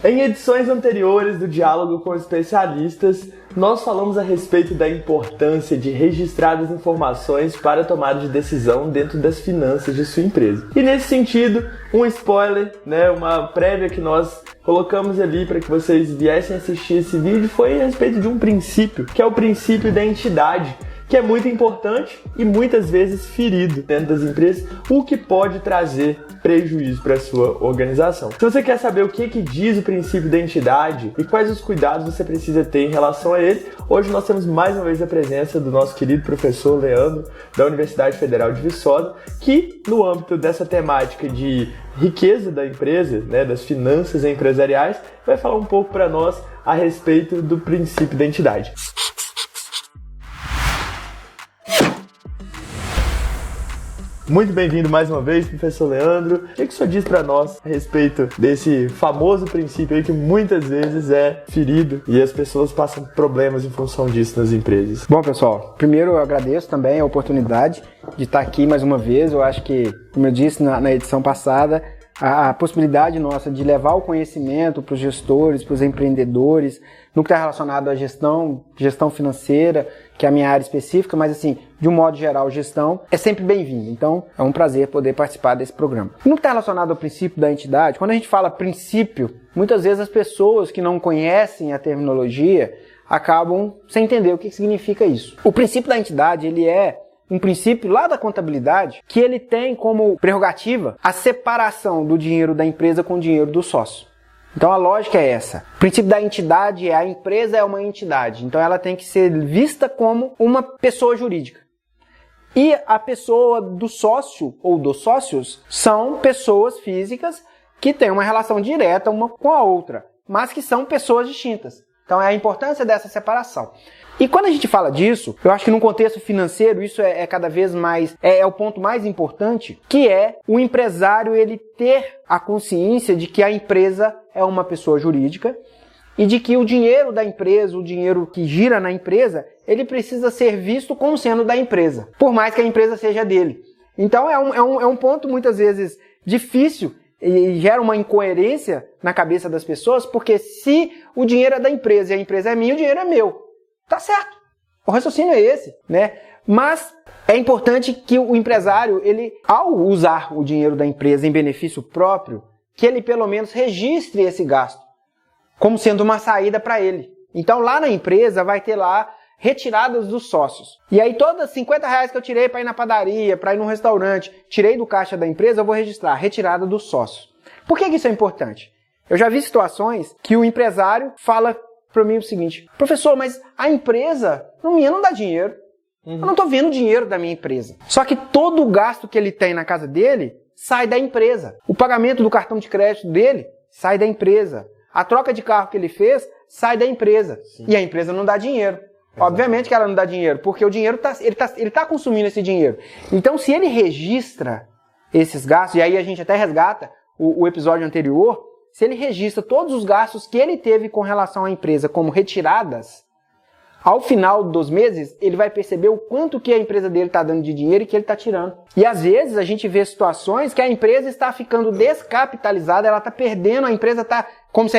Em edições anteriores do Diálogo com Especialistas, nós falamos a respeito da importância de registrar as informações para a tomada de decisão dentro das finanças de sua empresa. E nesse sentido, um spoiler, uma prévia que nós colocamos ali para que vocês viessem assistir esse vídeo foi a respeito de um princípio, que é o princípio da entidade, que é muito importante e muitas vezes ferido dentro das empresas, o que pode trazer prejuízo para a sua organização. Se você quer saber o que diz o princípio da entidade e quais os cuidados você precisa ter em relação a ele, hoje nós temos mais uma vez a presença do nosso querido professor Leandro, da Universidade Federal de Viçosa, que no âmbito dessa temática de riqueza da empresa, das finanças empresariais, vai falar um pouco para nós a respeito do princípio da entidade. Muito bem-vindo mais uma vez, professor Leandro. O que o senhor diz para nós a respeito desse famoso princípio aí que muitas vezes é ferido e as pessoas passam problemas em função disso nas empresas? Bom, pessoal, primeiro eu agradeço também a oportunidade de estar aqui mais uma vez. Eu acho que, como eu disse na edição passada, a possibilidade nossa de levar o conhecimento para os gestores, para os empreendedores, no que está relacionado à gestão financeira, que é a minha área específica, mas assim, de um modo geral, gestão, é sempre bem-vindo. Então, é um prazer poder participar desse programa. No que está relacionado ao princípio da entidade, quando a gente fala princípio, muitas vezes as pessoas que não conhecem a terminologia acabam sem entender o que significa isso. O princípio da entidade, ele é um princípio lá da contabilidade que ele tem como prerrogativa a separação do dinheiro da empresa com o dinheiro do sócio. Então a lógica é essa. O princípio da entidade é a empresa é uma entidade, então ela tem que ser vista como uma pessoa jurídica. E a pessoa do sócio ou dos sócios são pessoas físicas que têm uma relação direta uma com a outra, mas que são pessoas distintas. Então é a importância dessa separação. E quando a gente fala disso, eu acho que no contexto financeiro isso é cada vez mais, é o ponto mais importante, que é o empresário ele ter a consciência de que a empresa é uma pessoa jurídica e de que o dinheiro da empresa, o dinheiro que gira na empresa, ele precisa ser visto como sendo da empresa, por mais que a empresa seja dele. Então é um ponto muitas vezes difícil e gera uma incoerência na cabeça das pessoas, porque se o dinheiro é da empresa e a empresa é minha, o dinheiro é meu. Tá certo. O raciocínio é esse, Mas é importante que o empresário, ele, ao usar o dinheiro da empresa em benefício próprio, que ele pelo menos registre esse gasto como sendo uma saída para ele. Então lá na empresa vai ter lá retiradas dos sócios. E aí todas R$50 que eu tirei para ir na padaria, para ir num restaurante, tirei do caixa da empresa, eu vou registrar retirada dos sócios. Por que isso é importante? Eu já vi situações que o empresário fala para mim o seguinte: professor, mas a empresa não dá dinheiro. Eu não estou vendo dinheiro da minha empresa. Só que todo o gasto que ele tem na casa dele sai da empresa. O pagamento do cartão de crédito dele sai da empresa. A troca de carro que ele fez sai da empresa. Sim. E a empresa não dá dinheiro. Exato. Obviamente que ela não dá dinheiro, porque o dinheiro ele tá consumindo esse dinheiro. Então, se ele registra esses gastos, e aí a gente até resgata o episódio anterior, se ele registra todos os gastos que ele teve com relação à empresa como retiradas, ao final dos meses, ele vai perceber o quanto que a empresa dele está dando de dinheiro e que ele está tirando. E às vezes a gente vê situações que a empresa está ficando descapitalizada, ela está perdendo, a empresa está como se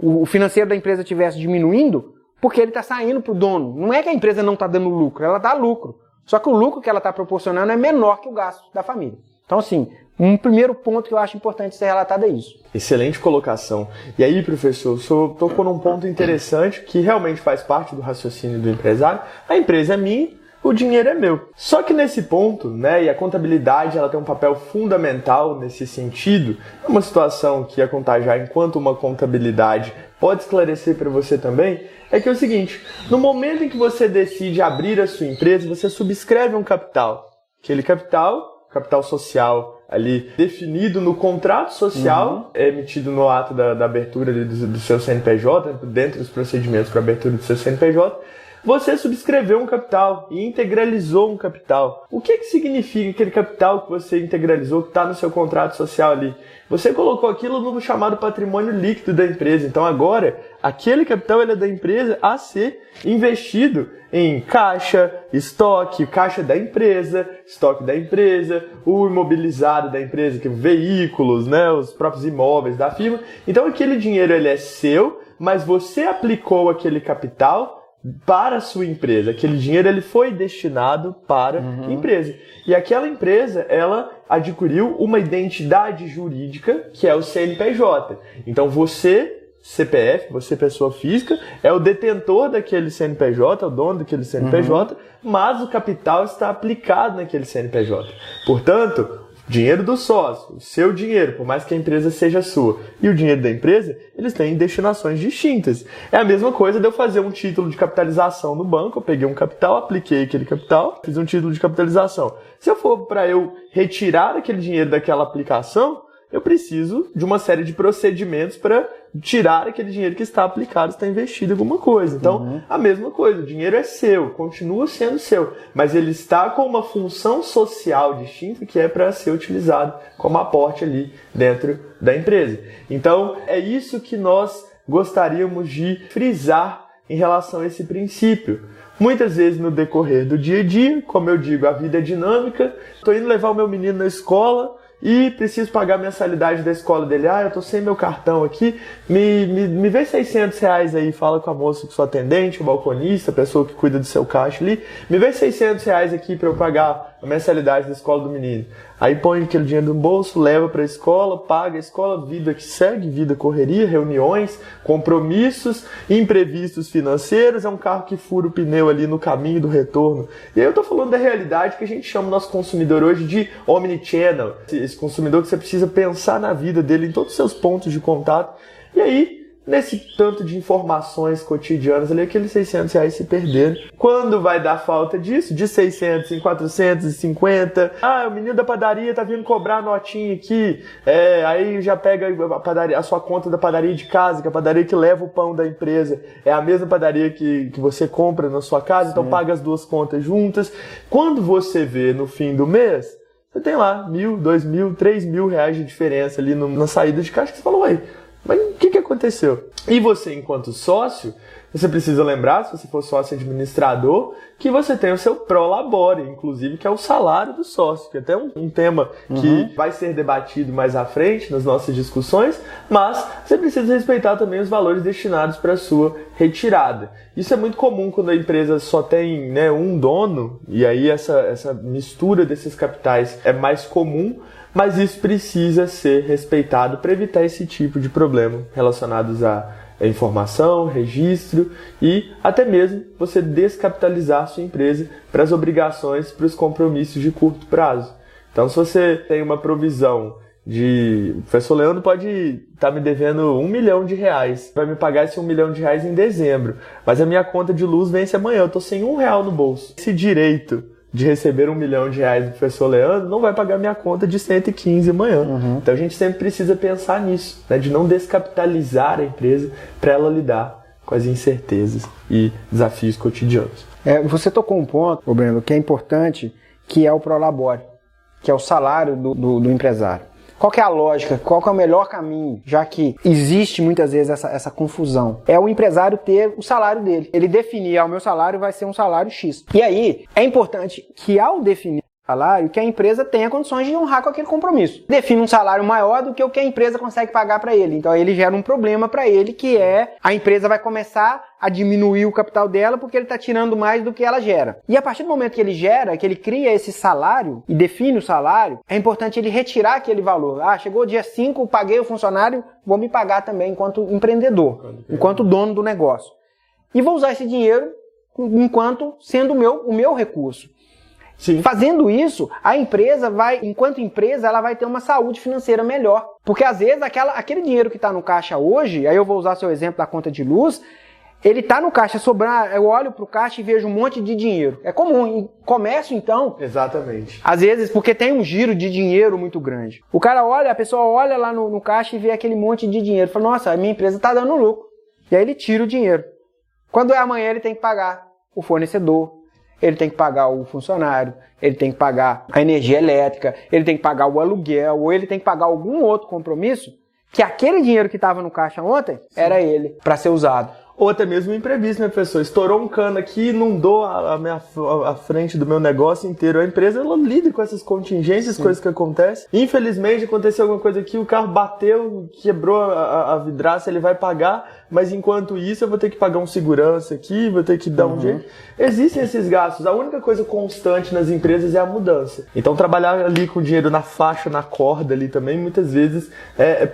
o financeiro da empresa estivesse diminuindo, porque ele está saindo para o dono. Não é que a empresa não está dando lucro, ela dá lucro. Só que o lucro que ela está proporcionando é menor que o gasto da família. Então, assim, um primeiro ponto que eu acho importante ser relatado é isso. Excelente colocação. E aí, professor, o senhor tocou num ponto interessante que realmente faz parte do raciocínio do empresário. A empresa é minha, o dinheiro é meu. Só que nesse ponto, e a contabilidade ela tem um papel fundamental nesse sentido, é uma situação que a Contagiar, enquanto uma contabilidade, pode esclarecer para você também, é que é o seguinte: no momento em que você decide abrir a sua empresa, você subscreve um capital. Aquele capital social ali definido no contrato social, emitido no ato da abertura do seu CNPJ, dentro dos procedimentos para abertura do seu CNPJ, Você subscreveu um capital e integralizou um capital. O que significa aquele capital que você integralizou, que está no seu contrato social ali? Você colocou aquilo no chamado patrimônio líquido da empresa. Então agora, aquele capital ele é da empresa a ser investido em caixa, estoque, caixa da empresa, estoque da empresa, o imobilizado da empresa, que é veículos, né, os próprios imóveis da firma. Então aquele dinheiro ele é seu, mas você aplicou aquele capital para a sua empresa. Aquele dinheiro ele foi destinado para a empresa. E aquela empresa, ela adquiriu uma identidade jurídica, que é o CNPJ. Então você, CPF, você pessoa física, é o detentor daquele CNPJ, é o dono daquele CNPJ, mas o capital está aplicado naquele CNPJ. Portanto, dinheiro do sócio, o seu dinheiro, por mais que a empresa seja sua, e o dinheiro da empresa, eles têm destinações distintas. É a mesma coisa de eu fazer um título de capitalização no banco, eu peguei um capital, apliquei aquele capital, fiz um título de capitalização. Se eu for para eu retirar aquele dinheiro daquela aplicação, eu preciso de uma série de procedimentos para tirar aquele dinheiro que está aplicado, está investido em alguma coisa. Então, a mesma coisa, o dinheiro é seu, continua sendo seu, mas ele está com uma função social distinta que é para ser utilizado como aporte ali dentro da empresa. Então, é isso que nós gostaríamos de frisar em relação a esse princípio. Muitas vezes no decorrer do dia a dia, como eu digo, a vida é dinâmica, estou indo levar o meu menino na escola, e preciso pagar a mensalidade da escola dele. Eu tô sem meu cartão aqui, me vê R$600 aí, fala com a moça que sou atendente, o balconista, a pessoa que cuida do seu caixa ali, me vê R$600 aqui para eu pagar a mensalidade da escola do menino. Aí põe aquele dinheiro no bolso, leva para a escola, paga a escola, vida que segue, vida correria, reuniões, compromissos, imprevistos financeiros, é um carro que fura o pneu ali no caminho do retorno. E aí eu tô falando da realidade que a gente chama o nosso consumidor hoje de omnichannel. Esse consumidor que você precisa pensar na vida dele, em todos os seus pontos de contato. E aí, nesse tanto de informações cotidianas ali, aqueles R$600 se perderam. Quando vai dar falta disso? De 600 em 450. O menino da padaria tá vindo cobrar a notinha aqui. Aí já pega a sua conta da padaria de casa, que é a padaria que leva o pão da empresa. É a mesma padaria que você compra na sua casa, então paga as duas contas juntas. Quando você vê no fim do mês, você tem lá R$1.000, R$2.000, R$3.000 de diferença ali na saída de caixa, que você falou, ué, mas o que aconteceu? E você, enquanto sócio, você precisa lembrar, se você for sócio administrador, que você tem o seu prolabore, inclusive, que é o salário do sócio, que é até um tema que vai ser debatido mais à frente nas nossas discussões, mas você precisa respeitar também os valores destinados para a sua retirada. Isso é muito comum quando a empresa só tem, né, um dono, e aí essa mistura desses capitais é mais comum, mas isso precisa ser respeitado para evitar esse tipo de problema relacionados a informação, registro e até mesmo você descapitalizar a sua empresa para as obrigações, para os compromissos de curto prazo. Então, se você tem uma provisão o professor Leandro pode estar me devendo R$1 milhão, vai me pagar esse R$1 milhão em dezembro, mas a minha conta de luz vence amanhã, eu estou sem R$1 no bolso. Esse direito de receber R$1 milhão do professor Leandro, não vai pagar minha conta de 115 amanhã. Então a gente sempre precisa pensar nisso, né, de não descapitalizar a empresa para ela lidar com as incertezas e desafios cotidianos. Você tocou um ponto, Breno, que é importante, que é o prolabore, que é o salário do empresário. Qual que é a lógica? Qual que é o melhor caminho? Já que existe muitas vezes essa confusão. É o empresário ter o salário dele. Ele definir, o meu salário vai ser um salário X. E aí, é importante que ao definir o salário, que a empresa tenha condições de honrar com aquele compromisso. Define um salário maior do que o que a empresa consegue pagar para ele. Então ele gera um problema para ele, que é a empresa vai começar a diminuir o capital dela porque ele está tirando mais do que ela gera. E a partir do momento que ele gera, que ele cria esse salário e define o salário, é importante ele retirar aquele valor. Chegou o dia 5, paguei o funcionário, vou me pagar também enquanto empreendedor, enquanto dono do negócio. E vou usar esse dinheiro enquanto sendo o meu recurso. Sim. Fazendo isso, a empresa enquanto empresa, ela vai ter uma saúde financeira melhor. Porque às vezes aquele dinheiro que está no caixa hoje, aí eu vou usar seu exemplo da conta de luz, ele está no caixa, sobrar, eu olho para o caixa e vejo um monte de dinheiro. É comum, em comércio então... Exatamente. Às vezes, porque tem um giro de dinheiro muito grande. A pessoa olha lá no caixa e vê aquele monte de dinheiro. Fala, nossa, a minha empresa está dando lucro. E aí ele tira o dinheiro. Quando é amanhã, ele tem que pagar. o fornecedor, ele tem que pagar o funcionário, ele tem que pagar a energia elétrica, ele tem que pagar o aluguel, ou ele tem que pagar algum outro compromisso, que aquele dinheiro que estava no caixa ontem era ele, para ser usado. Ou até mesmo um imprevisto, né, professor? Estourou um cano aqui, inundou a frente do meu negócio inteiro. A empresa, ela lida com essas contingências, coisas que acontecem. Infelizmente, aconteceu alguma coisa aqui, o carro bateu, quebrou a vidraça, ele vai pagar, mas enquanto isso eu vou ter que pagar um segurança aqui, vou ter que dar um jeito. Existem esses gastos. A única coisa constante nas empresas é a mudança. Então, trabalhar ali com dinheiro na faixa, na corda ali também, muitas vezes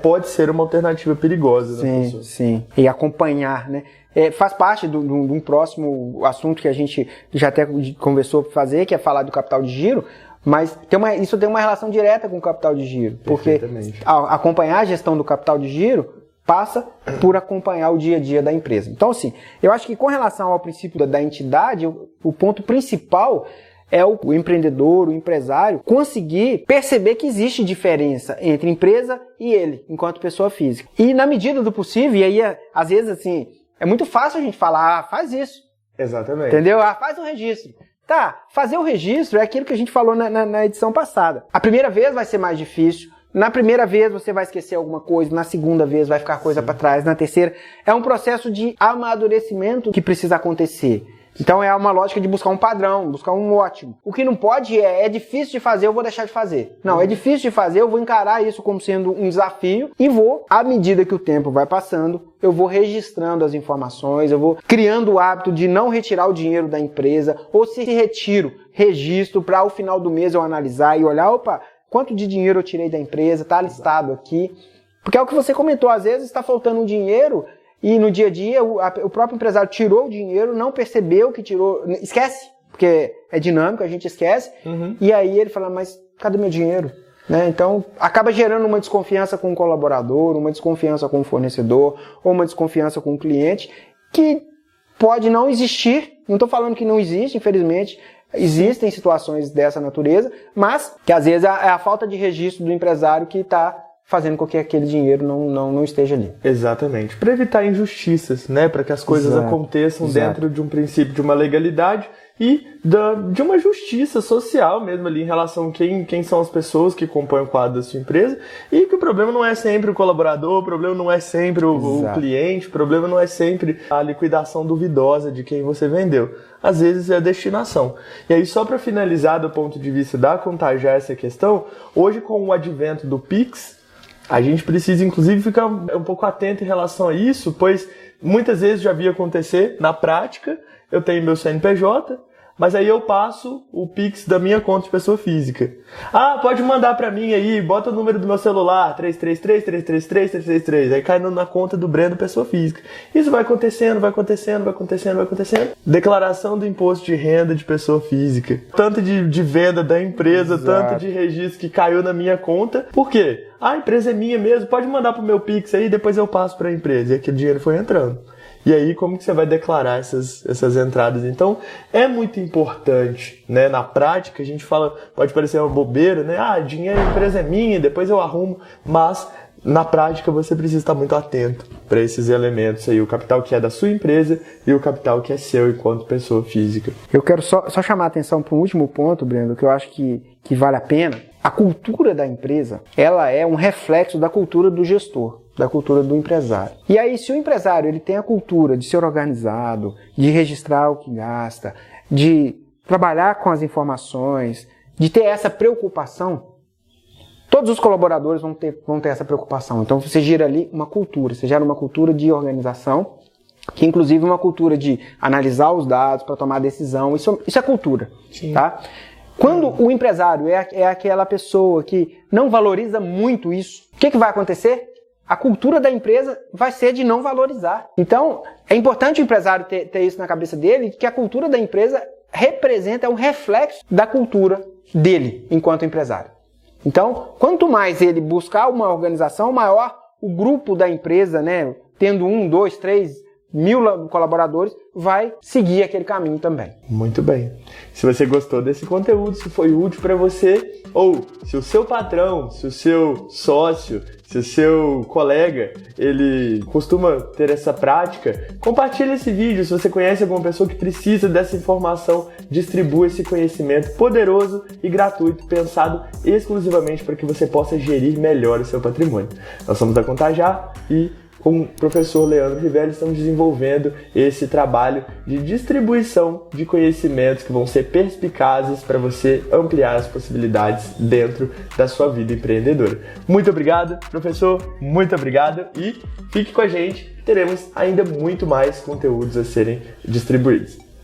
pode ser uma alternativa perigosa. Né, professor? Sim. E acompanhar, né? Faz parte de um próximo assunto que a gente já até conversou para fazer, que é falar do capital de giro, mas isso tem uma relação direta com o capital de giro, porque acompanhar a gestão do capital de giro passa por acompanhar o dia a dia da empresa. Então, assim, eu acho que com relação ao princípio da entidade, o ponto principal é o empreendedor, o empresário, conseguir perceber que existe diferença entre empresa e ele, enquanto pessoa física. E na medida do possível, e aí, às vezes, assim, é muito fácil a gente falar, faz isso. Exatamente. Entendeu? Faz o registro. Tá, fazer o registro é aquilo que a gente falou na edição passada. A primeira vez vai ser mais difícil, na primeira vez você vai esquecer alguma coisa, na segunda vez vai ficar coisa para trás, na terceira. É um processo de amadurecimento que precisa acontecer. Então é uma lógica de buscar um padrão, buscar um ótimo. O que não pode é difícil de fazer, eu vou deixar de fazer. Não, é difícil de fazer, eu vou encarar isso como sendo um desafio e vou, à medida que o tempo vai passando, eu vou registrando as informações, eu vou criando o hábito de não retirar o dinheiro da empresa, ou se retiro, registro para ao final do mês eu analisar e olhar, opa, quanto de dinheiro eu tirei da empresa, está listado aqui. Porque é o que você comentou, às vezes está faltando um dinheiro e no dia a dia o próprio empresário tirou o dinheiro, não percebeu que tirou, esquece, porque é dinâmico, a gente esquece, e aí ele fala, mas cadê meu dinheiro? Né? Então acaba gerando uma desconfiança com o colaborador, uma desconfiança com o fornecedor, ou uma desconfiança com o cliente, que pode não existir, não estou falando que não existe, infelizmente, existem situações dessa natureza, mas que às vezes é a falta de registro do empresário que está fazendo com que aquele dinheiro não esteja ali. Exatamente. Para evitar injustiças, né? Para que as coisas aconteçam dentro de um princípio de uma legalidade e de uma justiça social mesmo ali em relação a quem são as pessoas que compõem o quadro da sua empresa, e que o problema não é sempre o colaborador, o problema não é sempre o cliente, o problema não é sempre a liquidação duvidosa de quem você vendeu. Às vezes é a destinação. E aí, só para finalizar do ponto de vista da Contagiar essa questão, hoje com o advento do Pix, a gente precisa, inclusive, ficar um pouco atento em relação a isso, pois muitas vezes já vi acontecer na prática, eu tenho meu CNPJ, mas aí eu passo o Pix da minha conta de pessoa física. Ah, pode mandar pra mim aí, bota o número do meu celular, 333-333-333, aí cai na conta do Breno, pessoa física. Isso vai acontecendo. Declaração do imposto de renda de pessoa física. Tanto de venda da empresa, tanto de registro que caiu na minha conta. Por quê? Ah, a empresa é minha mesmo, pode mandar pro meu Pix aí, depois eu passo pra empresa. E aquele dinheiro foi entrando. E aí, como que você vai declarar essas entradas? Então, é muito importante, né? Na prática, a gente fala, pode parecer uma bobeira, né? Ah, dinheiro, a empresa é minha, depois eu arrumo. Mas, na prática, você precisa estar muito atento para esses elementos aí. O capital que é da sua empresa e o capital que é seu enquanto pessoa física. Eu quero só chamar a atenção para um último ponto, Breno, que eu acho que vale a pena. A cultura da empresa, ela é um reflexo da cultura do gestor, da cultura do empresário. E aí, se o empresário ele tem a cultura de ser organizado, de registrar o que gasta, de trabalhar com as informações, de ter essa preocupação, todos os colaboradores vão ter essa preocupação. Então, você gera ali uma cultura, você gera uma cultura de organização, que inclusive é uma cultura de analisar os dados para tomar decisão. Isso é cultura, tá? Quando o empresário é aquela pessoa que não valoriza muito isso, o que vai acontecer? A cultura da empresa vai ser de não valorizar. Então, é importante o empresário ter isso na cabeça dele, que a cultura da empresa é um reflexo da cultura dele, enquanto empresário. Então, quanto mais ele buscar uma organização, maior o grupo da empresa, né, tendo 1, 2, 3 mil colaboradores, vai seguir aquele caminho também. Muito bem. Se você gostou desse conteúdo, se foi útil para você, ou se o seu patrão, se o seu sócio, se o seu colega ele costuma ter essa prática, compartilhe esse vídeo. Se você conhece alguma pessoa que precisa dessa informação, distribua esse conhecimento poderoso e gratuito, pensado exclusivamente para que você possa gerir melhor o seu patrimônio. Nós somos da Contajar e com o professor Leandro Rivelli estamos desenvolvendo esse trabalho de distribuição de conhecimentos que vão ser perspicazes para você ampliar as possibilidades dentro da sua vida empreendedora. Muito obrigado, professor, muito obrigado e fique com a gente, teremos ainda muito mais conteúdos a serem distribuídos.